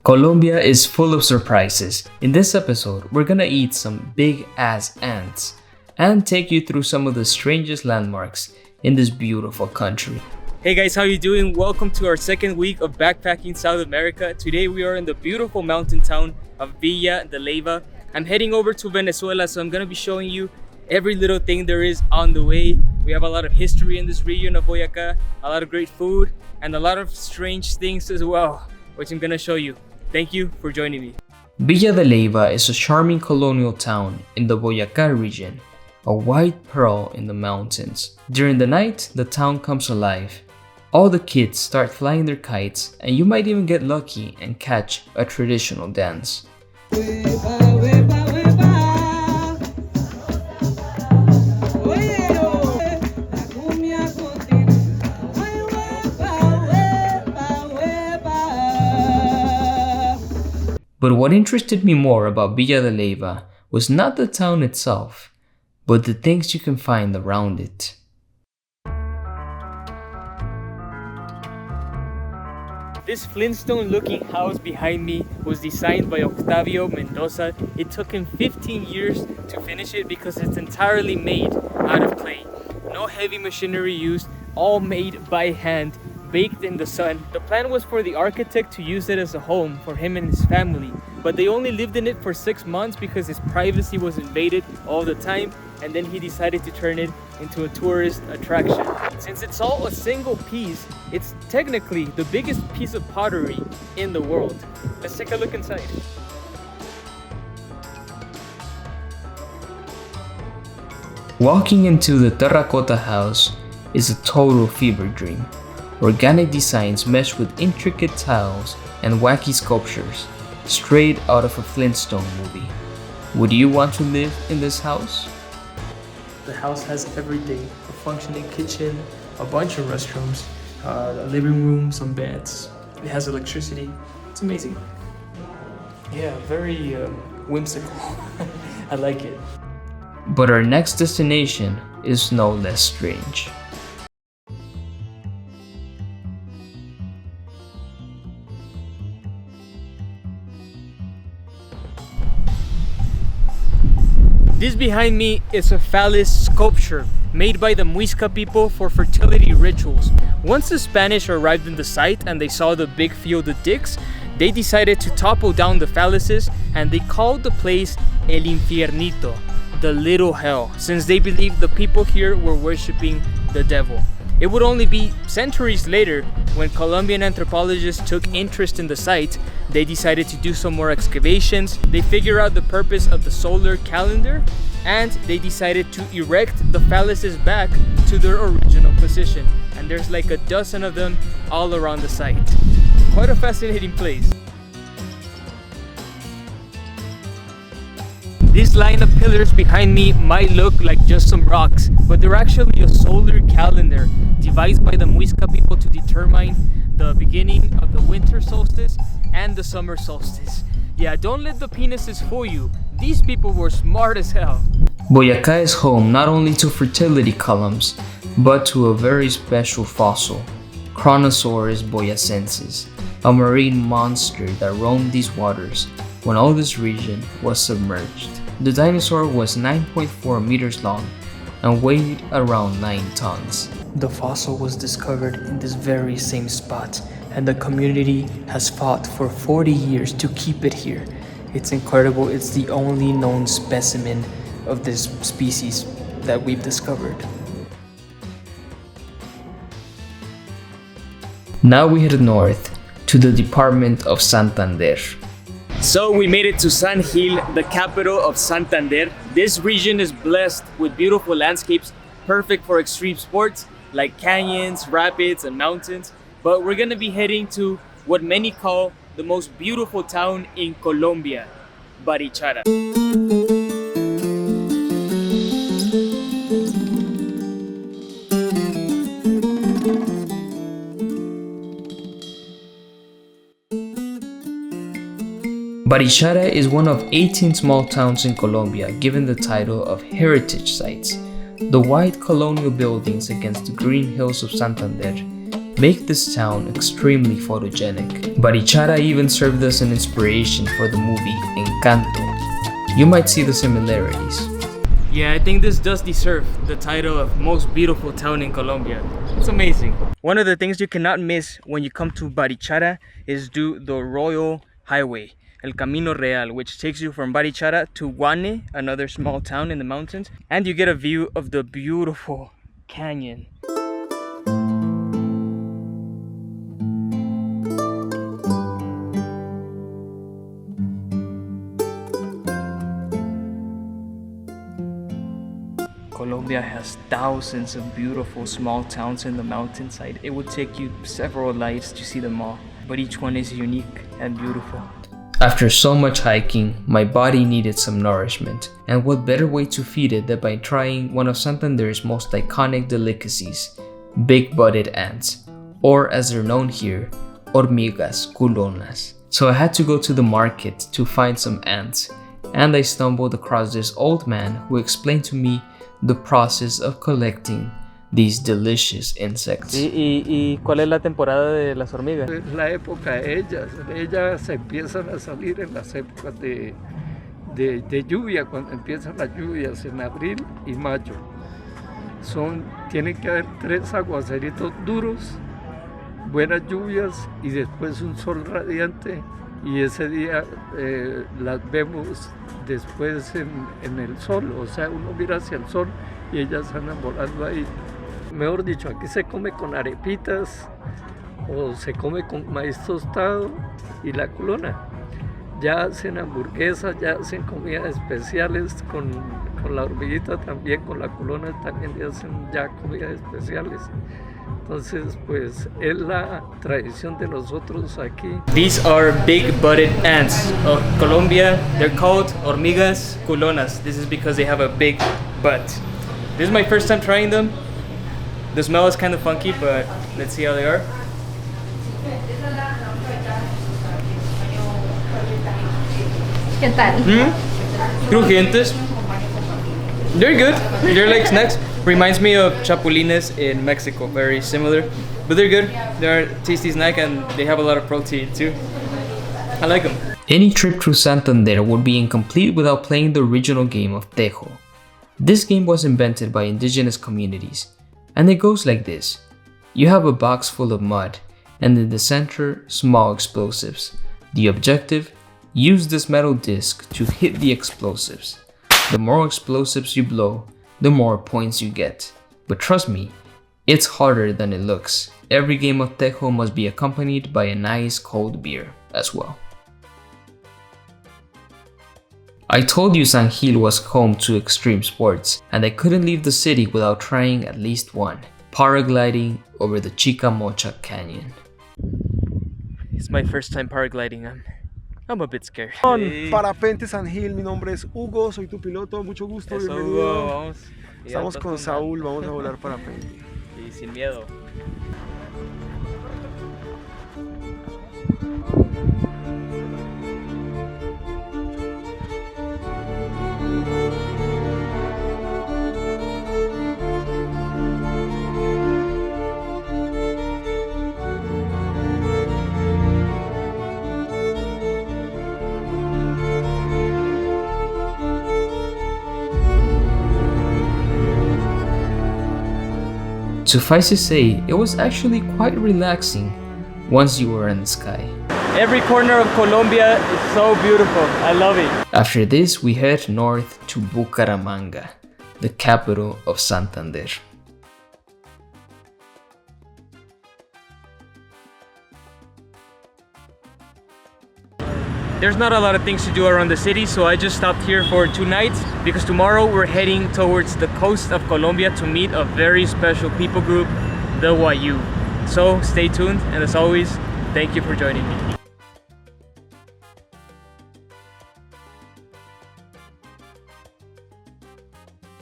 Colombia is full of surprises. In this episode, we're gonna eat some big ass ants and take you through some of the strangest landmarks in this beautiful country. Hey guys, how you doing? Welcome to our second week of backpacking South America. Today we are in the beautiful mountain town of Villa de Leyva. I'm heading over to Venezuela, so I'm gonna be showing you every little thing there is on the way. We have a lot of history in this region of Boyacá, a lot of great food, and a lot of strange things as well, which I'm gonna show you. Thank you for joining me. Villa de Leyva is a charming colonial town in the Boyacá region, a white pearl in the mountains. During the night, the town comes alive. All the kids start flying their kites, and you might even get lucky and catch a traditional dance. But what interested me more about Villa de Leyva was not the town itself, but the things you can find around it. This Flintstone-looking house behind me was designed by Octavio Mendoza. It took him 15 years to finish it because it's entirely made out of clay. No heavy machinery used, all made by hand, baked in the sun. The plan was for the architect to use it as a home for him and his family, but they only lived in it for 6 months because his privacy was invaded all the time, and then he decided to turn it into a tourist attraction. Since it's all a single piece, it's technically the biggest piece of pottery in the world. Let's take a look inside. Walking into the terracotta house is a total fever dream. Organic designs mesh with intricate tiles and wacky sculptures, straight out of a Flintstone movie. Would you want to live in this house? The house has everything: a functioning kitchen, a bunch of restrooms, a living room, some beds. It has electricity. It's amazing. Yeah, very whimsical. I like it. But our next destination is no less strange. This behind me is a phallus sculpture made by the Muisca people for fertility rituals. Once the Spanish arrived in the site and they saw the big field of dicks, they decided to topple down the phalluses, and they called the place El Infiernito, the little hell, since they believed the people here were worshipping the devil. It would only be centuries later, when Colombian anthropologists took interest in the site, they decided to do some more excavations. They figured out the purpose of the solar calendar, and they decided to erect the phalluses back to their original position. And there's like a dozen of them all around the site. Quite a fascinating place. This line of pillars behind me might look like just some rocks, but they're actually a solar calendar devised by the Muisca people to determine the beginning of the winter solstice and the summer solstice. Yeah, don't let the penises fool you. These people were smart as hell. Boyacá is home not only to fertility columns, but to a very special fossil, Chronosaurus boyacensis, a marine monster that roamed these waters when all this region was submerged. The dinosaur was 9.4 meters long and weighed around 9 tons. The fossil was discovered in this very same spot, and the community has fought for 40 years to keep it here. It's incredible. It's the only known specimen of this species that we've discovered. Now we head north to the department of Santander. So we made it to San Gil, the capital of Santander. This region is blessed with beautiful landscapes, perfect for extreme sports like canyons, rapids, and mountains. But we're gonna be heading to what many call the most beautiful town in Colombia, Barichara. Barichara is one of 18 small towns in Colombia given the title of heritage sites. The white colonial buildings against the green hills of Santander make this town extremely photogenic. Barichara even served as an inspiration for the movie Encanto. You might see the similarities. Yeah, I think this does deserve the title of most beautiful town in Colombia. It's amazing. One of the things you cannot miss when you come to Barichara is do the Royal Highway, El Camino Real, which takes you from Barichara to Guane, another small town in the mountains, and you get a view of the beautiful canyon. Colombia has thousands of beautiful small towns in the mountainside. It would take you several lives to see them all, but each one is unique and beautiful. After so much hiking, my body needed some nourishment, and what better way to feed it than by trying one of Santander's most iconic delicacies, big-butted ants, or as they're known here, hormigas culonas. So I had to go to the market to find some ants, and I stumbled across this old man who explained to me the process of collecting these delicious insects. ¿Y cuál es la temporada de las hormigas? Es la época de ellas. Ellas se empiezan a salir en las épocas de lluvia, cuando empiezan las lluvias en abril y mayo. Tienen que haber 3 aguaceritos duros, buenas lluvias y después un sol radiante, y ese día las vemos después en el sol, o sea, uno mira hacia el sol y ellas andan volando ahí. Mejor dicho, aquí se come con arepitas o se come con maíz tostado y la culona. Ya hacen hamburguesas, ya hacen comidas especiales con la hormiguita también, con la culona también hacen ya comidas especiales. Entonces, pues es la tradición de nosotros aquí. These are big-butted ants of Colombia. They're called hormigas culonas. This is because they have a big butt. This is my first time trying them. The smell is kind of funky, but let's see how they are. ¿Qué tal? Crujientes. They're good. They're like snacks. Reminds me of chapulines in Mexico. Very similar, but they're good. They're a tasty snack and they have a lot of protein too. I like them. Any trip through Santander would be incomplete without playing the original game of Tejo. This game was invented by indigenous communities, and it goes like this. You have a box full of mud, and in the center, small explosives. The objective? Use this metal disc to hit the explosives. The more explosives you blow, the more points you get. But trust me, it's harder than it looks. Every game of Tejo must be accompanied by a nice cold beer as well. I told you San Gil was home to extreme sports, and I couldn't leave the city without trying at least one: paragliding over the Chicamocha Canyon. It's my first time paragliding. I'm a bit scared. Parapente San Gil, mi nombre es Hugo, soy tu piloto, mucho gusto, Eso, bienvenido. Hugo, vamos. Estamos con Saúl, vamos a volar parapente. Y sin miedo. Suffice to say, it was actually quite relaxing once you were in the sky. Every corner of Colombia is so beautiful. I love it. After this, we head north to Bucaramanga, the capital of Santander. There's not a lot of things to do around the city, so I just stopped here for 2 nights because tomorrow we're heading towards the coast of Colombia to meet a very special people group, the Wayuu. So stay tuned, and as always, thank you for joining me.